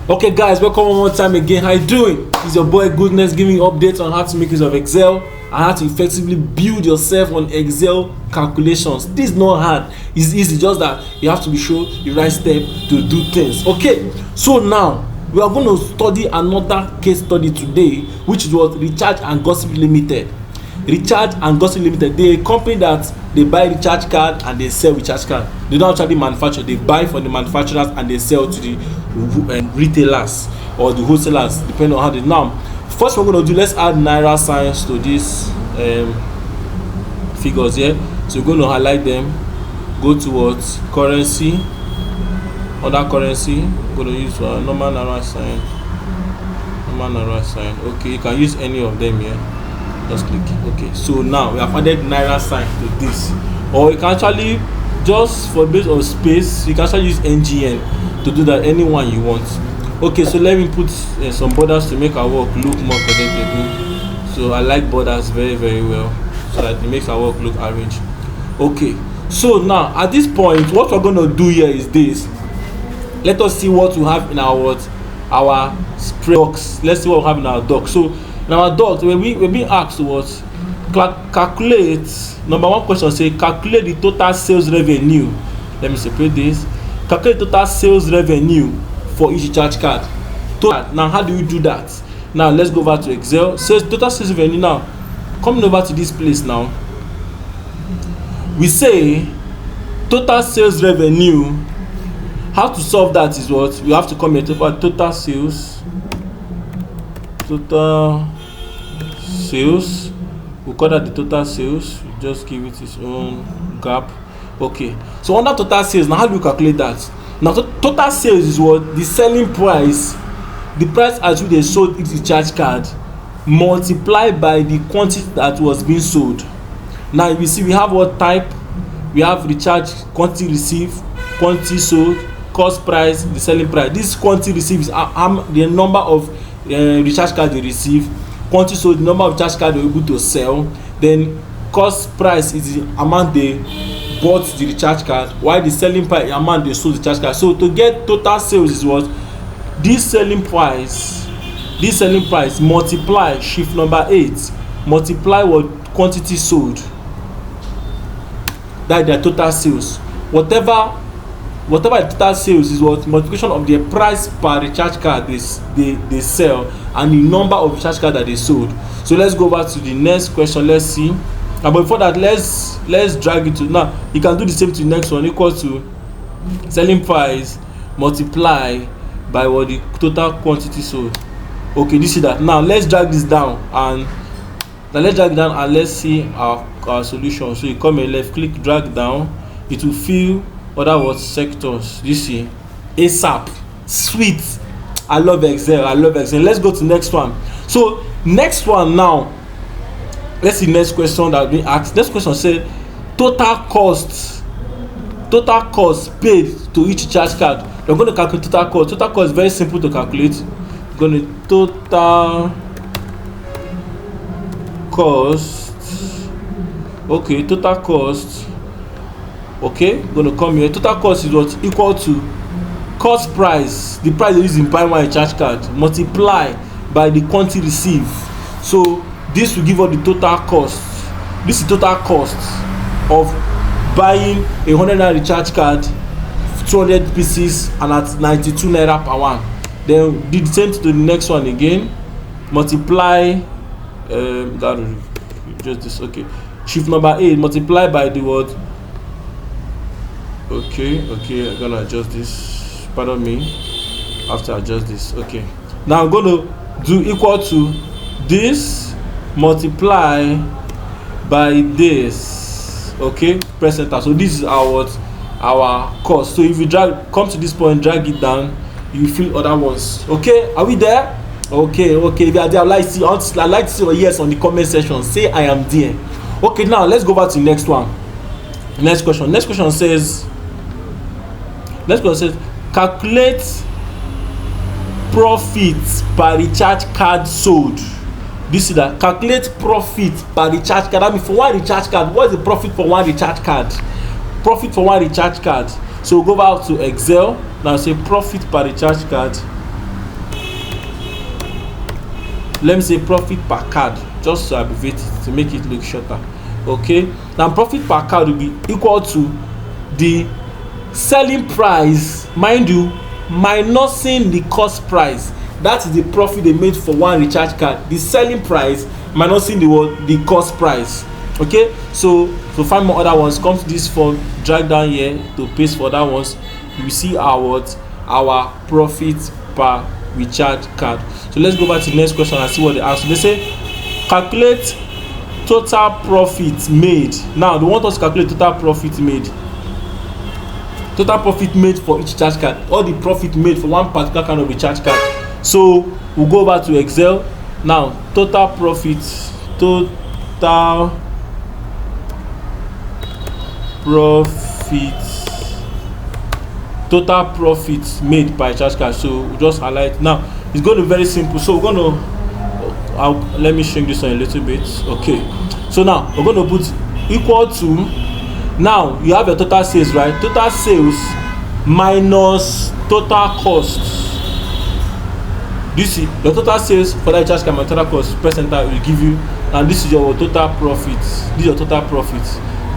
Okay guys, welcome one more time again. How you doing? It's your boy Goodness giving you updates on how to make use of Excel and how to effectively build yourself on Excel calculations. This is not hard, it's easy, just that you have to be sure the right step to do things. Okay, so now we are going to study another case study today, which was Recharge and Gossip Limited. Recharge and Gossip Limited, they a company that they buy recharge card and they sell recharge card. They don't actually manufacture, they buy from the manufacturers and they sell to the retailers or the wholesalers, depending on how they now. First, we're going to do, let's add naira signs to these figures here. So we're going to highlight them, go towards currency, other currency. We're going to use normal naira sign, okay, you can use any of them here. Just click. Okay, so now we have added naira sign to this, or you can actually, just for base of space, you can actually use ngn to do that, anyone you want. Okay, so let me put some borders to make our work look more presentable. So I like borders very well, so that it makes our work look arranged. Okay, so now at this point, what we're going to do here is this. Let us see what we have in our docs. Let's see what we have in our docs. So in our docs, we're being asked what calculate. Number one question say calculate the total sales revenue. Let me separate this. Calculate total sales revenue for each recharge card. Now how do you do that? Now let's go over to Excel. Says total sales revenue. Now coming over to this place now, we say total sales revenue. How to solve that is what we have to come here to total sales. We call that the total sales. We just give it its own gap. Okay, so under total sales, now how do you calculate that? Now total sales is what the selling price, the price at which they sold each recharge card, multiplied by the quantity that was being sold. Now you see we have what type, we have recharge, quantity received, quantity sold, cost price, the selling price. This quantity received is the number of recharge card they receive, quantity sold, the number of recharge card they were able to sell, then cost price is the amount they bought the recharge card, while the selling price, the amount they sold the recharge card. So to get total sales is what this selling price multiply shift number 8 multiply what quantity sold, that their total sales. Whatever the total sales is what multiplication of the price per recharge card they sell and the number of recharge card that they sold. So let's go back to the next question. Let's see. But before that, let's drag it to now. You can do the same to the next one, equal to selling price multiply by what the total quantity sold. Okay, you see that. Now let's drag this down and let's see our solution. So you come here, left click, drag down. It will fill other what sectors. You see ASAP, sweet. I love Excel. Let's go to next one. So next one now, let's see next question that we asked. Next question said total cost paid to each charge card. We're going to calculate total cost. Total cost is very simple to calculate. We're going to total cost. Okay, total cost. Okay, we're going to come here. Total cost is what equal to cost price, the price they use in buying one recharge card, multiply by the quantity received. So this will give us the total cost. This is total cost of buying a 100 naira recharge card, 200 pieces, and at 92 naira per one. Then do the same to the next one again. Multiply. Just this. Okay. Shift number 8. Multiply by the word. Okay. I'm gonna adjust this. Pardon me. I have to adjust this. Okay. Now I'm gonna do equal to this. Multiply by this. Okay, press enter. So this is our cost. So if you come to this point, drag it down, you fill other ones. Okay, are we there? Okay. If you are there, I'd like to see your yes on the comment section. Say I am there. Okay, now let's go back to the next one. Next question says calculate profit per recharge card sold. This is that calculate profit per recharge card. I mean, for one recharge card, what is the profit for one recharge card? Profit for one recharge card. So we'll go back to Excel now. Say profit per recharge card. let me say profit per card, just to abbreviate it to make it look shorter. Okay, now profit per card will be equal to the selling price, mind you, minusing the cost price. That is the profit they made for one recharge card. The selling price minusing the cost price. Okay, so to find more other ones, come to this form, drag down here to paste for other ones. You will see our profit per recharge card. So let's go back to the next question and see what they ask. So they say calculate total profit made. Now they want us to calculate total profit made. Total profit made for each recharge card, or the profit made for one particular kind of recharge card. So we'll go back to Excel. Now total profit made by recharge card. So we'll just highlight. Now it's going to be very simple. So we're going to let me shrink this one a little bit. Okay, so now we're going to put equal to, now you have your total sales, right? Total sales minus total cost. Do you see the total sales for that recharge card minus total cost? Press enter, will give you, and this is your total profit. This is your total profit.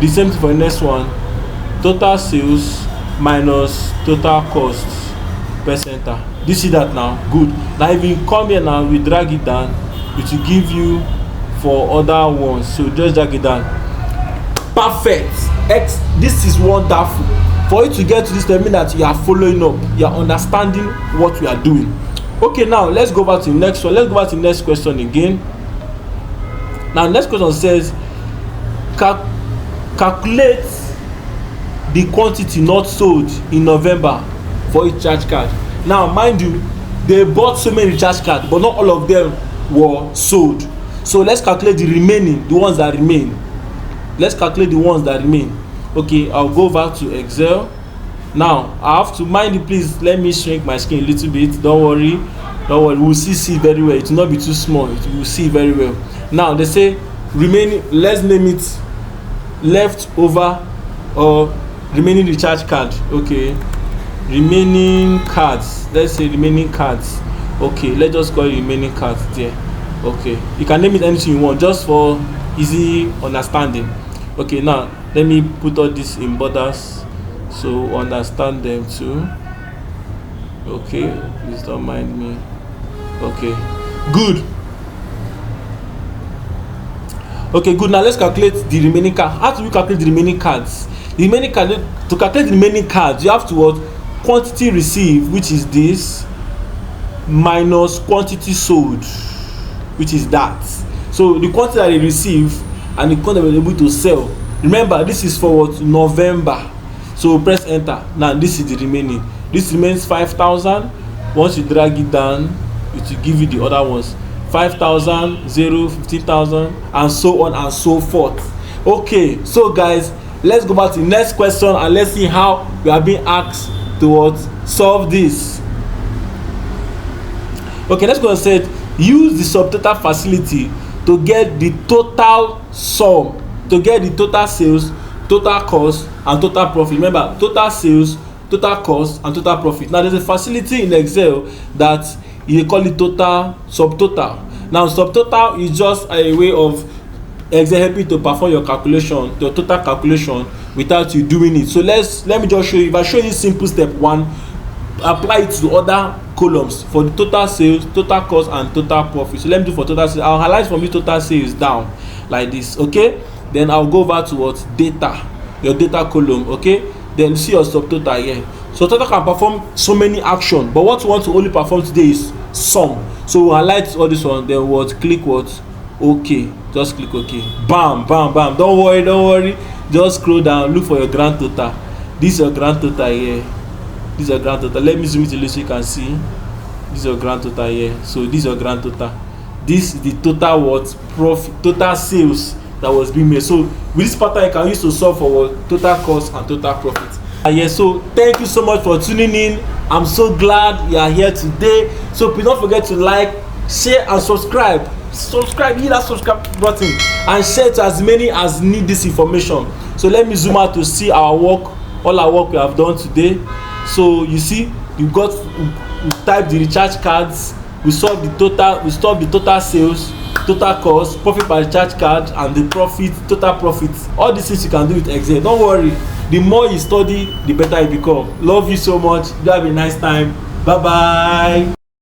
The same thing for the next one, total sales minus total cost. Press enter. Do you see that now? Good. Now if you come here now, we drag it down, it will give you for other ones. So just drag it down. Perfect. This is wonderful. For you to get to this, that means that you are following up, you are understanding what we are doing. Okay, now let's go back to the next one. Let's go back to the next question again. Now next question says calculate the quantity not sold in November for each recharge card. Now mind you, they bought so many recharge cards, but not all of them were sold. So let's calculate the remaining, the ones that remain. Let's calculate the ones that remain. Okay, I'll go back to Excel. Now I have to, mind you, please let me shrink my screen a little bit. Don't worry, we'll see very well. It will not be too small, it will see very well. Now they say remaining, let's name it leftover or remaining recharge card. Okay, remaining cards, let's say remaining cards. Okay, let's just call it remaining cards there. Okay, you can name it anything you want, just for easy understanding. Okay, now let me put all this in borders so understand them too. Okay, please don't mind me. Okay, good. Okay, good. Now let's calculate the remaining card. How do we calculate the remaining cards? The remaining card, to calculate the remaining cards, you have to what? Quantity received, which is this, minus quantity sold, which is that. So the quantity that they receive and the quantity they were able to sell. Remember, this is for what? November. So press enter. Now this is the remaining. This remains 5,000. Once you drag it down, it will give you the other ones. 5,000, 0, 15,000, and so on and so forth. Okay, so guys, let's go back to the next question and let's see how we are being asked to what? Solve this. Okay, let's go and say use the subtotal facility to get the total sum, to get the total sales, total cost, and total profit. Remember, total sales, total cost, and total profit. Now there's a facility in Excel that you call it total subtotal. Now subtotal is just a way of Excel helping to perform your calculation, your total calculation, without you doing it. So let me just show you. If I show you simple step 1, apply it to other columns for the total sales, total cost, and total profit. So let me do for total sales. I'll highlight from you total sales down like this. Okay, then I'll go over to what? Data, your data column. Okay, then see your subtotal here. So total can perform so many actions, but what we want to only perform today is sum. So we'll highlight all this one, then what? Click what? Okay, just click OK. Bam, bam, bam. Don't worry, just scroll down, look for your grand total. This is your grand total here. This is your grand total. Let me zoom it a little so you can see. This is your grand total here. So this is your grand total. This is the total what? Profit, total sales that was being made. So with this pattern you can use to solve for what? Total cost and total profit. Yes, so thank you so much for tuning in. I'm so glad you are here today. So please don't forget to like, share, and subscribe. Hit that subscribe button and share to as many as need this information. So let me zoom out to see our work, all our work we have done today. So you see, we type the recharge cards, we solve the total sales, total cost, profit per charge card, and the profit, total profit. All these things you can do with Excel. Don't worry, the more you study, the better you become. Love you so much. You have a nice time. Bye bye.